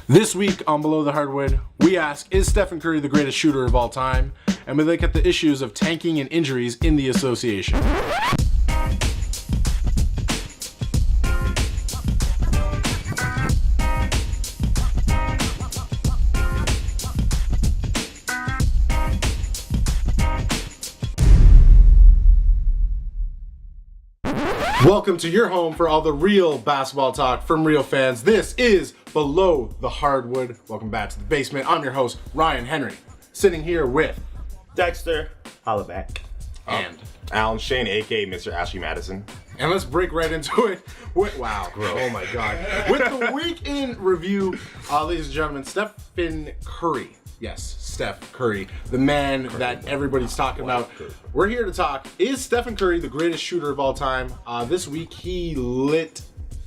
This week on Below the Hardwood, we ask, is Stephen Curry the greatest shooter of all time? And we look at the issues of tanking and injuries in the association. Welcome to your home for all the real basketball talk from real fans. This is Below the Hardwood. Welcome back to the basement. I'm your host, Ryan Henry. Sitting here with Dexter, holla back. and Alan Shane, aka Mr. Ashley Madison. And let's break right into it. Wow. Oh my God. With the week in review, ladies and gentlemen, Stephen Curry. Yes, Steph Curry, the man that everybody's talking about. We're here to talk, is Stephen Curry the greatest shooter of all time? This week, he lit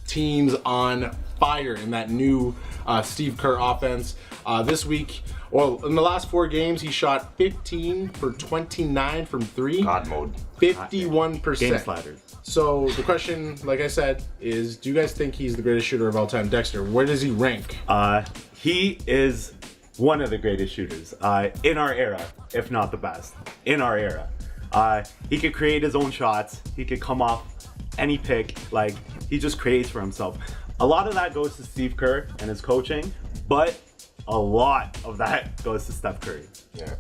teams on fire in that new Steve Kerr offense. This week, well, in the last 4 games, he shot 15 for 29 from 3. God mode. 51%. Game sliders. So the question, like I said, is do you guys think he's the greatest shooter of all time? Dexter, where does he rank? He is one of the greatest shooters in our era, if not the best. In our era. He could create his own shots. He could come off any pick. Like, he just creates for himself. A lot of that goes to Steve Kerr and his coaching, but a lot of that goes to Steph Curry. Yeah.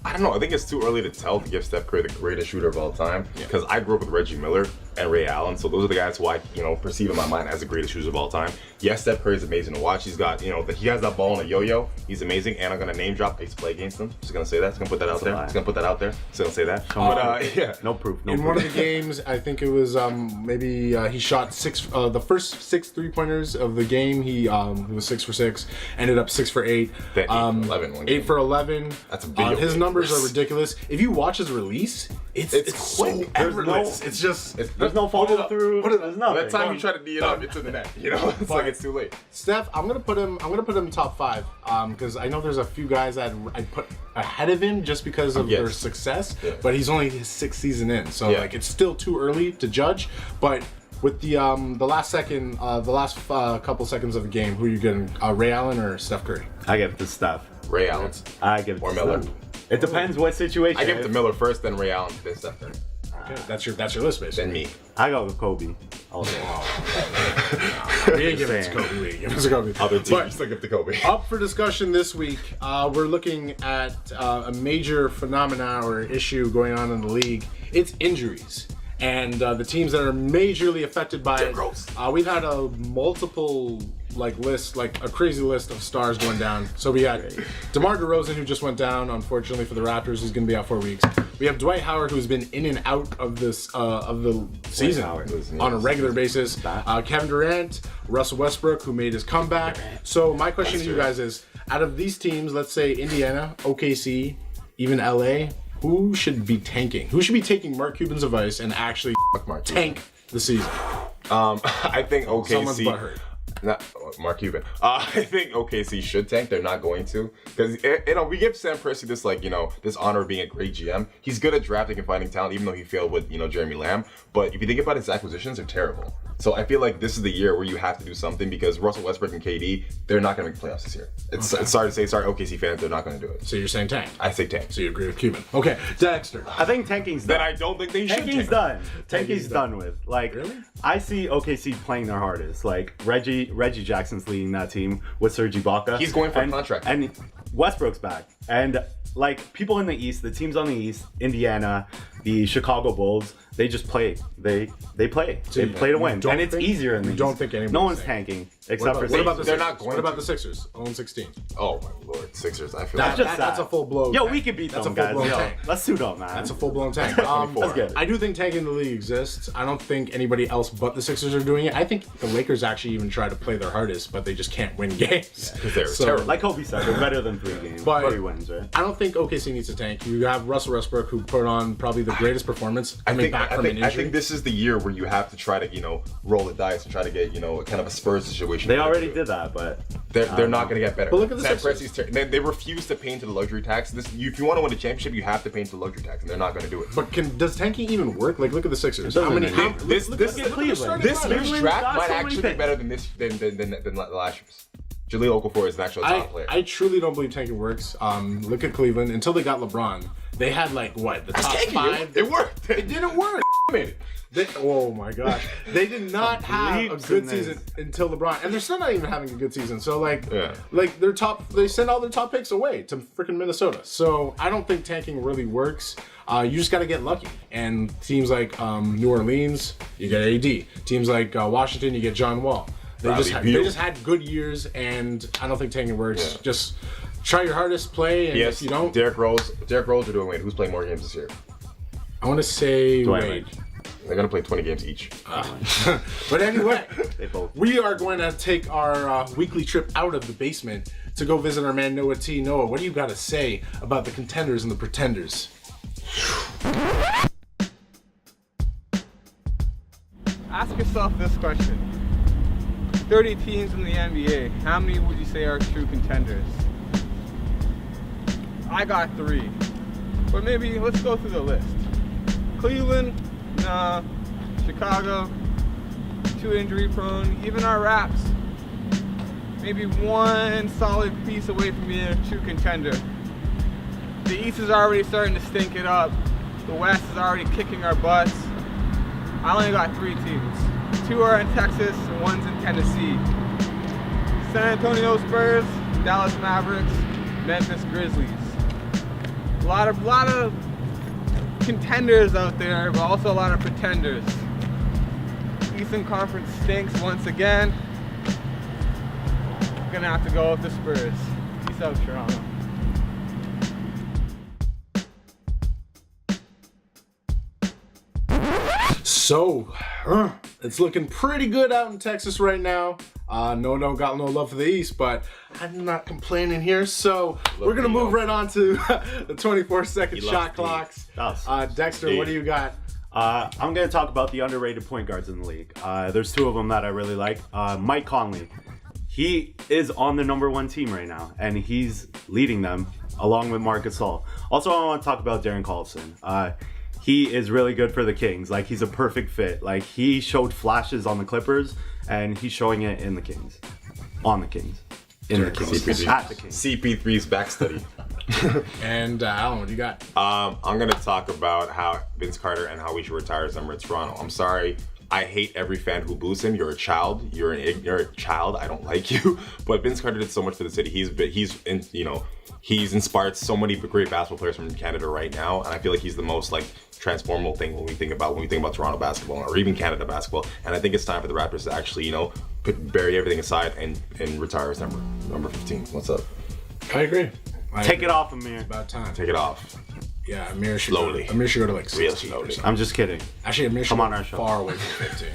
I don't know. I think it's too early to tell to give Steph Curry the greatest shooter of all time because I grew up with Reggie Miller and Ray Allen, so those are the guys who I, perceive in my mind as the greatest shooters of all time. Yes, Steph Curry is amazing to watch. He's got, he has that ball in a yo-yo. He's amazing, and I'm gonna name drop. I used to play against him. Just gonna say that. Just gonna put that out there. Just gonna put that out there. Just gonna say that. But yeah, No proof. In one of the games, I think it was he shot the first 6 3-pointers of the game. He was 6 for 6, ended up 6 for 8. 8 for 11. 8 for 11. That's a video his game. numbers are ridiculous. If you watch his release, it's so quick. effortless. There's no follow through. There's nothing. By the time you try to D it up, it's in the net. It's like it's too late. Steph, I'm gonna put him top 5 because I know there's a few guys that I put ahead of him just because of their success, but he's only his 6th season in, so like it's still too early to judge. But with the last couple seconds of the game, who are you getting? Ray Allen or Steph Curry? I give it to Steph. Ray Allen. I give it Or to Miller. Steph. It depends what situation. I give it to Miller first, then Ray Allen, then Steph Curry. Okay, that's your list, basically. Then me. I go with Kobe. We ain't giving it to Kobe. We ain't giving it to Kobe. Other teams still give it to Kobe. Up for discussion this week, we're looking at a major phenomena or issue going on in the league. It's injuries. And the teams that are majorly affected by it, we've had a crazy list of stars going down. So we had DeMar DeRozan, who just went down, unfortunately for the Raptors. He's going to be out 4 weeks. We have Dwight Howard, who's been in and out of the season on a regular basis. Kevin Durant, Russell Westbrook, who made his comeback. So my question to you guys is, out of these teams, let's say Indiana, OKC, even LA, who should be tanking? Who should be taking Mark Cuban's advice and actually tank the season? I think OKC. Someone's butthurt. Not Mark Cuban. I think OKC should tank. They're not going to, because we give Sam Presti this this honor of being a great GM. He's good at drafting and finding talent, even though he failed with Jeremy Lamb. But if you think about his acquisitions, they're terrible. So I feel like this is the year where you have to do something, because Russell Westbrook and KD, they're not going to make the playoffs this year. It's sorry to say, OKC fans, they're not going to do it. So you're saying tank? I say tank. So you agree with Cuban? Okay, Dexter. I think tanking's done. Then I don't think they should. Tanking's done. Tanking's done with. Like, really? I see OKC playing their hardest. Like, Reggie Jackson's leading that team with Serge Ibaka. He's going for a contract. And Westbrook's back. And like, people in the East, the teams on the East, Indiana, the Chicago Bulls, they just play. They play. So they play to win. And it's easier in the You East. don't think anybody's No one's tanking. tanking except for What about the They're Sixers? not going What about to. the Sixers? 0-16. Oh my lord, Sixers. I feel That's sad. a full blow. Yo, tank. we can beat That's them, a guys. full-blown Yo, tank. let's suit up, man. That's a full-blown tank. That's good. I do think tanking in the league exists. I don't think anybody else but the Sixers are doing it. I think the Lakers actually even try to play their hardest, but they just can't win games. because they're terrible. Like Kobe said, they're better than 3 games. But 3 wins, right? I don't think OKC needs to tank. You have Russell Westbrook, who put on probably the greatest performance coming back from an injury. I think this is the year where you have to try to, roll the dice and try to get, kind of a Spurs situation. They already did that, but They're not going to get better. But look at the Sam Sixers. Presti's they refuse to pay into the luxury tax. If you want to win a championship, you have to pay into the luxury tax, and they're not going to do it. But does tanking even work? Like, look at the Sixers. How many? This Cleveland. year's Cleveland draft got might so many actually be picks. better than last year's. Jahlil Okafor is an actual top player. I truly don't believe tanking works. Look at Cleveland. Until they got LeBron, they had like what the top tanking. 5. It worked. It didn't work. made it. Oh my gosh, they did not have a good in season this. until LeBron, and they're still not even having a good season. So like, Yeah. like they send all their top picks away to freaking Minnesota. So I don't think tanking really works. You just got to get lucky. And teams like New Orleans, you get AD. Teams like Washington, you get John Wall. They just had good years, and I don't think tanking works. Yeah. Just try your hardest, play, and Yes, if you don't, Derrick Rose or Dwayne Wade. Who's playing more games this year? I want to say Dwayne Wade. Wade. They're gonna play 20 games each. But anyway, They both. we are going to take our weekly trip out of the basement to go visit our man Noah T. Noah, what do you got to say about the contenders and the pretenders? Ask yourself this question. 30 teams in the NBA, how many would you say are true contenders? I got 3. But maybe let's go through the list. Cleveland, nah. Chicago, too injury prone. Even our Raps, maybe one solid piece away from being a true contender. The East is already starting to stink it up. The West is already kicking our butts. I only got 3 teams. 2 are in Texas and 1's in Tennessee. San Antonio Spurs, Dallas Mavericks, Memphis Grizzlies. A lot of contenders out there, but also a lot of pretenders. Eastern Conference stinks once again. Gonna have to go with the Spurs. Peace out, Toronto. So, it's looking pretty good out in Texas right now. Got no love for the East, but I'm not complaining here. So we're gonna move right on to the 24-second shot clocks. Dexter, what do you got? I'm going to talk about the underrated point guards in the league. There's 2 of them that I really like. Mike Conley. He is on the #1 team right now, and he's leading them along with Marc Gasol. Also, I want to talk about Darren Collison. He is really good for the Kings. Like, he's a perfect fit. Like, he showed flashes on the Clippers, and he's showing it in the Kings. On the Kings. In the Kings. At the Kings. CP3's back study. And Alan, what do you got? I'm gonna talk about how Vince Carter and how we should retire his number in Toronto. I'm sorry. I hate every fan who boos him. You're a child. You're a child. I don't like you. But Vince Carter did so much for the city. He's inspired so many great basketball players from Canada right now, and I feel like he's the most like transformable thing when we think about Toronto basketball or even Canada basketball. And I think it's time for the Raptors to actually bury everything aside and retire his number 15. What's up? I agree. Take it off, Amir. About time. Take it off. Yeah, Amir should Slowly. Amir should go to like Real 16 slowly. or something. I'm just kidding. Actually, Amir should Come on go our show. far away from 15.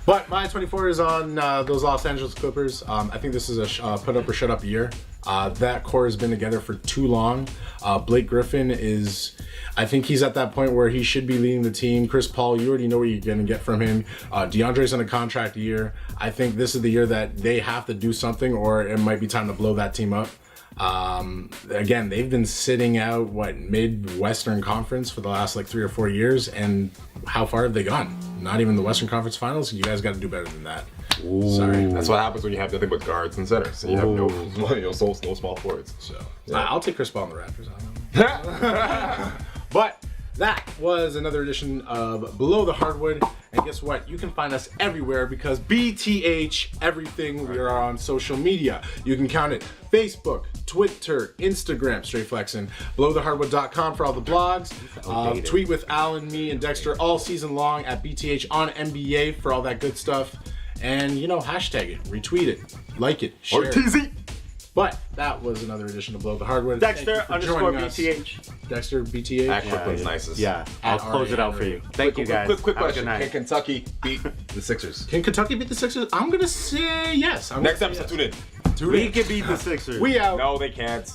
But my 24 is on those Los Angeles Clippers. I think this is a put up or shut up year. That core has been together for too long. Blake Griffin I think he's at that point where he should be leading the team. Chris Paul, you already know what you're going to get from him. DeAndre's on a contract year. I think this is the year that they have to do something, or it might be time to blow that team up. Again, they've been sitting out mid-Western Conference for the last 3 or 4 years, and how far have they gone? Not even the Western Conference Finals. You guys got to do better than that. Ooh. Sorry. That's what happens when you have nothing but guards and centers. And you have no small forwards. So I'll take Chris Paul and the Raptors. I don't know. But that was another edition of Below the Hardwood. And guess what? You can find us everywhere because BTH everything. We are on social media. You can count it: Facebook, Twitter, Instagram, straight flexing. BelowTheHardwood.com for all the blogs. Tweet with Alan, me, and Dexter all season long at BTH on NBA for all that good stuff. And hashtag it, retweet it, like it, share it. TZ. But that was another edition of Below the Hardwood. Dexter _ BTH. Dexter BTH. At Brooklyn's nicest. Yeah, I'll close it out for you. Thank you, guys. Quick Have a question. good night. Can Kentucky beat the Sixers? Can Kentucky beat the Sixers? I'm gonna say yes. Next episode, tune in. We can beat the Sixers. We out. No, they can't.